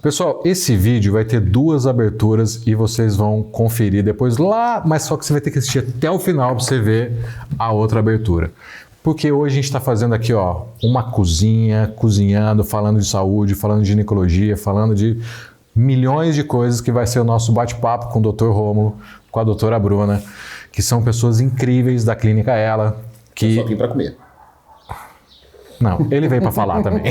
Pessoal, esse vídeo vai ter 2 aberturas e vocês vão conferir depois lá, mas só que você vai ter que assistir até o final para você ver a outra abertura. Porque hoje a gente está fazendo aqui, ó, uma cozinha, cozinhando, falando de saúde, falando de ginecologia, falando de milhões de coisas que vai ser o nosso bate-papo com o Dr. Rômulo, com a doutora Bruna, que são pessoas incríveis da Clínica Ela. Que... Eu só vim para comer. Não, ele veio para falar também.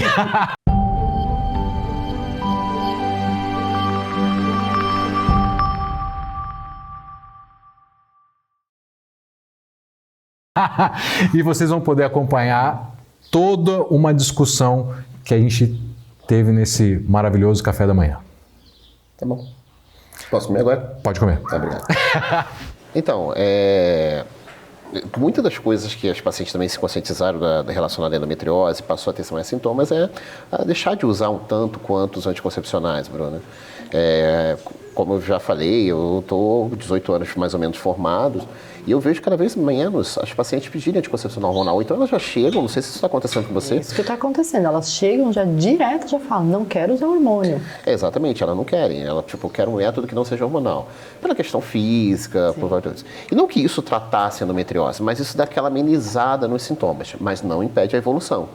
E vocês vão poder acompanhar toda uma discussão que a gente teve nesse maravilhoso café da manhã. Tá bom. Posso comer agora? Pode comer. Tá, obrigado. Então, muitas das coisas que as pacientes também se conscientizaram relacionada à endometriose, passou a ter mais sintomas, a deixar de usar um tanto quanto os anticoncepcionais, Bruna. Como eu já falei, eu estou 18 anos mais ou menos formados e eu vejo cada vez menos as pacientes pedirem anticoncepcional hormonal. Então elas já chegam, não sei se isso está acontecendo com você. Isso que está acontecendo, elas chegam já direto, já falam, não quero usar hormônio. Exatamente, elas não querem, ela quer um método que não seja hormonal. Pela questão física, por várias coisas. E não que isso tratasse a endometriose, mas isso dá aquela amenizada nos sintomas, mas não impede a evolução.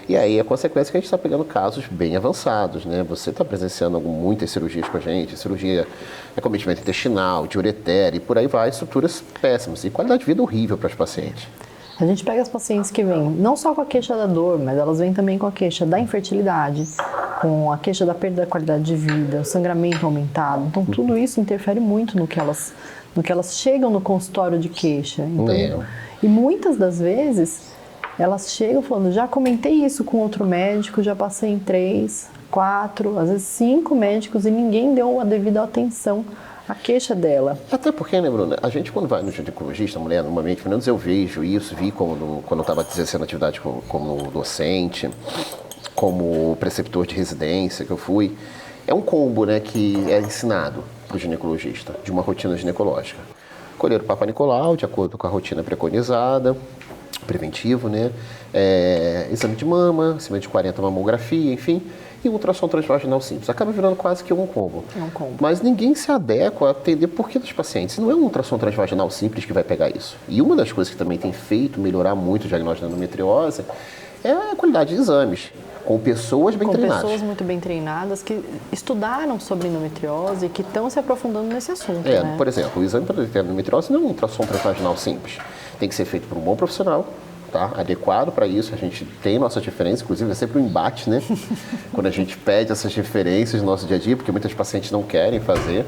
E aí a consequência é que a gente está pegando casos bem avançados, né? Você está presenciando muitas cirurgias com a gente, cirurgia cometimento intestinal, de ureter e por aí vai, estruturas péssimas e qualidade de vida horrível para as pacientes. A gente pega as pacientes que vêm não só com a queixa da dor, mas elas vêm também com a queixa da infertilidade, com a queixa da perda da qualidade de vida, o sangramento aumentado. Então tudo isso interfere muito no que elas chegam no consultório de queixa. Então, e muitas das vezes elas chegam falando, já comentei isso com outro médico, já passei em 3, 4, às vezes 5 médicos e ninguém deu a devida atenção à queixa dela. Até porque, né, Bruna, a gente quando vai no ginecologista, mulher, normalmente, pelo menos eu vejo isso, vi quando eu estava exercendo atividade como docente, como preceptor de residência que eu fui, é um combo, né, que é ensinado para o ginecologista, de uma rotina ginecológica. Colher o Papa Nicolau, de acordo com a rotina preconizada, preventivo, né? Exame de mama, acima de 40 mamografia, enfim, e ultrassom transvaginal simples. Acaba virando quase que um combo. É um combo. Mas ninguém se adequa a atender por que dos pacientes. Não é um ultrassom transvaginal simples que vai pegar isso. E uma das coisas que também tem feito melhorar muito o diagnóstico da endometriose é a qualidade de exames, com pessoas bem treinadas. Com pessoas muito bem treinadas que estudaram sobre endometriose e que estão se aprofundando nesse assunto, né? Por exemplo, o exame para detectar endometriose não é um ultrassom transvaginal simples. Tem que ser feito por um bom profissional, tá? Adequado para isso. A gente tem nossas referências, inclusive é sempre um embate, né? Quando a gente pede essas referências no nosso dia a dia, porque muitas pacientes não querem fazer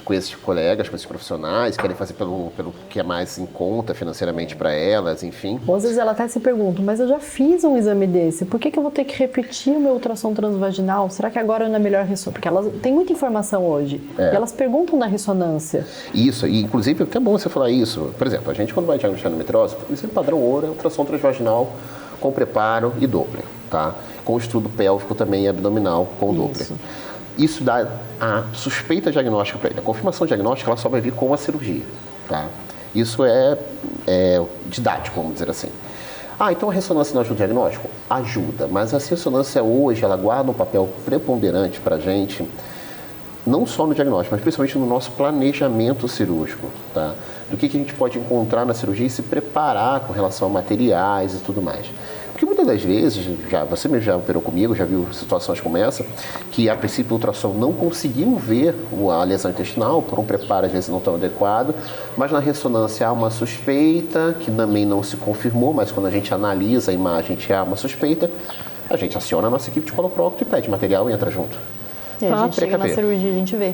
com esses colegas, com esses profissionais, querem fazer pelo que é mais em conta financeiramente para elas, enfim. Ou às vezes ela até se pergunta, mas eu já fiz um exame desse, por que eu vou ter que repetir o meu ultrassom transvaginal? Será que agora não é melhor ressonância? Porque elas têm muita informação hoje, e elas perguntam da ressonância. Isso, e inclusive é até bom você falar isso. Por exemplo, a gente quando vai diagnosticar endometriose, o exame padrão ouro é ultrassom transvaginal com preparo e Doppler, tá? Com estudo pélvico também abdominal com Doppler. Isso dá a suspeita diagnóstica para ele. A confirmação diagnóstica ela só vai vir com a cirurgia, tá? Isso é didático, vamos dizer assim. Então a ressonância não ajuda o diagnóstico? Ajuda, mas a ressonância hoje ela guarda um papel preponderante para a gente, não só no diagnóstico, mas principalmente no nosso planejamento cirúrgico, tá? Do que a gente pode encontrar na cirurgia e se preparar com relação a materiais e tudo mais. Porque muitas das vezes, você mesmo já operou comigo, já viu situações como essa, que a princípio o ultrassom não conseguiu ver a lesão intestinal, por um preparo às vezes não tão adequado, mas na ressonância há uma suspeita, que também não se confirmou, mas quando a gente analisa a imagem e há uma suspeita, a gente aciona a nossa equipe de coloprocto e pede material e entra junto. E a gente chega na cirurgia e a gente vê.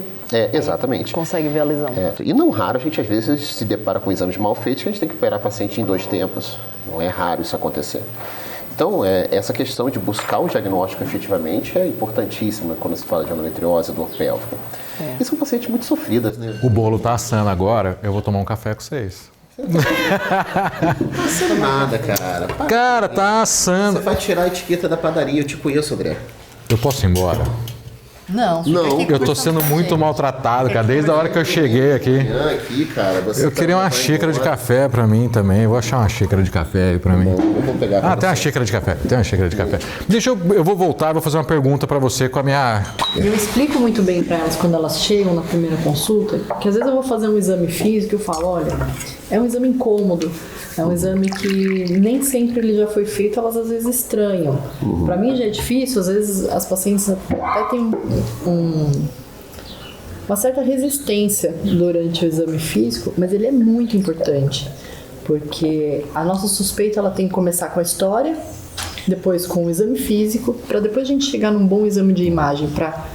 Exatamente. Consegue ver a lesão. E não raro a gente às vezes se depara com exames mal feitos que a gente tem que operar paciente em 2 tempos. Não é raro isso acontecer. Então, essa questão de buscar o diagnóstico efetivamente é importantíssima quando se fala de endometriose, dor pélvica. E são pacientes muito sofridas, né? O bolo tá assando agora, eu vou tomar um café com vocês. Não tá assando nada, cara. Cara, tá assando. Você vai tirar a etiqueta da padaria, eu te conheço, André. Eu posso ir embora? Não, fica Não. aqui Eu tô sendo muito maltratado, cara, desde a hora que eu cheguei aqui. Aqui, cara, você Eu queria uma xícara de café pra mim também. Eu vou achar uma xícara de café aí pra mim. Eu vou pegar pra Tem uma xícara de café. Tem uma xícara de café. Eu vou voltar, vou fazer uma pergunta pra você com a minha... Eu explico muito bem para elas quando elas chegam na primeira consulta, que às vezes eu vou fazer um exame físico e eu falo, olha, é um exame incômodo, é um exame que nem sempre ele já foi feito, elas às vezes estranham. Para mim já é difícil, às vezes as pacientes até têm uma certa resistência durante o exame físico, mas ele é muito importante, porque a nossa suspeita ela tem que começar com a história, depois com o exame físico, para depois a gente chegar num bom exame de imagem, para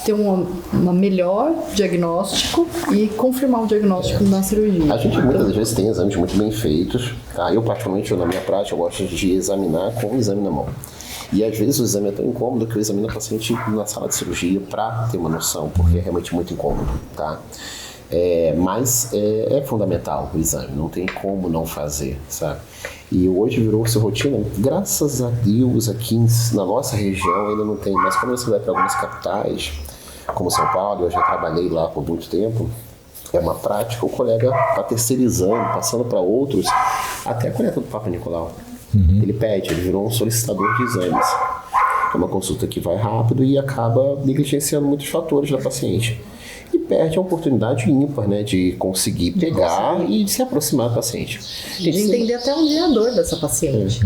ter uma melhor diagnóstico e confirmar o diagnóstico na cirurgia. A gente muitas vezes tem exames muito bem feitos, tá? Eu particularmente, na minha prática, eu gosto de examinar com o exame na mão. E às vezes o exame é tão incômodo que eu examino o paciente na sala de cirurgia para ter uma noção, porque é realmente muito incômodo, tá? Mas é fundamental o exame, não tem como não fazer, sabe? E hoje virou-se rotina, graças a Deus aqui na nossa região ainda não tem, mas quando você vai para algumas capitais, como São Paulo, eu já trabalhei lá por muito tempo, é uma prática, o colega está terceirizando, passando para outros, até a coleta do Papa Nicolau. Ele pede, ele virou um solicitador de exames. É uma consulta que vai rápido e acaba negligenciando muitos fatores da paciente. E perde a oportunidade ímpar, né, de conseguir pegar e de se aproximar do paciente. De entender até onde é a dor dessa paciente.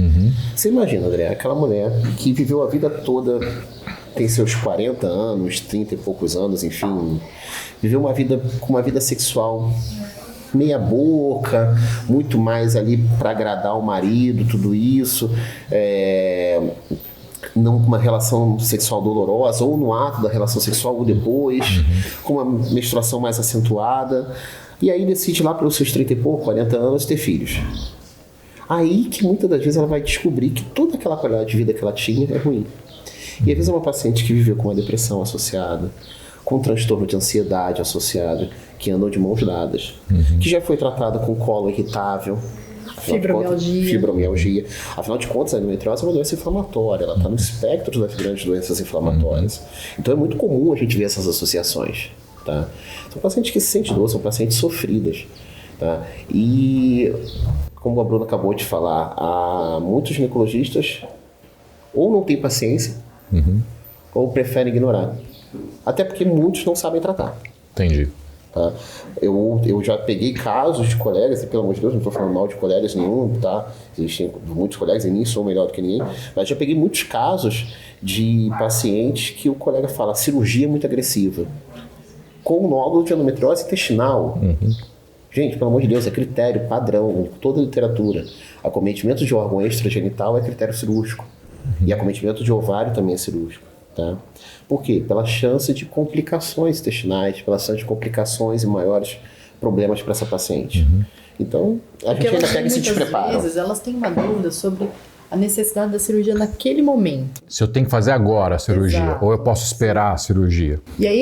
Você imagina, André, aquela mulher que viveu a vida toda, tem seus 40 anos, 30 e poucos anos, enfim, viveu uma vida com uma vida sexual meia boca, muito mais ali para agradar o marido, tudo isso, não com uma relação sexual dolorosa, ou no ato da relação sexual, ou depois, com uma menstruação mais acentuada, e aí decide lá pelos seus 30 e pouco, 40 anos, ter filhos. Aí que muitas das vezes ela vai descobrir que toda aquela qualidade de vida que ela tinha é ruim. E às vezes é uma paciente que viveu com uma depressão associada, com um transtorno de ansiedade associado, que andam de mãos dadas, que já foi tratada com colo irritável, fibromialgia. Afinal de contas, a endometriose é uma doença inflamatória, ela está no espectro das grandes doenças inflamatórias. Então é muito comum a gente ver essas associações. Tá? São pacientes que se sentem dor, são pacientes sofridas. Tá? E, como a Bruna acabou de falar, há muitos ginecologistas ou não têm paciência, ou preferem ignorar. Até porque muitos não sabem tratar. Entendi. Tá? Eu já peguei casos de colegas, e pelo amor de Deus, não estou falando mal de colegas nenhum, tá? Existem muitos colegas e nem sou melhor do que ninguém, mas já peguei muitos casos de pacientes que o colega fala, cirurgia muito agressiva, com nódulo de endometriose intestinal. Gente, pelo amor de Deus, é critério padrão em toda a literatura. Acometimento de órgão extragenital é critério cirúrgico. E acometimento de ovário também é cirúrgico. Tá? Por quê? Pela chance de complicações intestinais, pela chance de complicações e maiores problemas para essa paciente. Então, a gente ainda pega e se desprepara. Às vezes elas têm uma dúvida sobre a necessidade da cirurgia naquele momento. Se eu tenho que fazer agora a cirurgia, Exato. ou eu posso esperar a cirurgia. E aí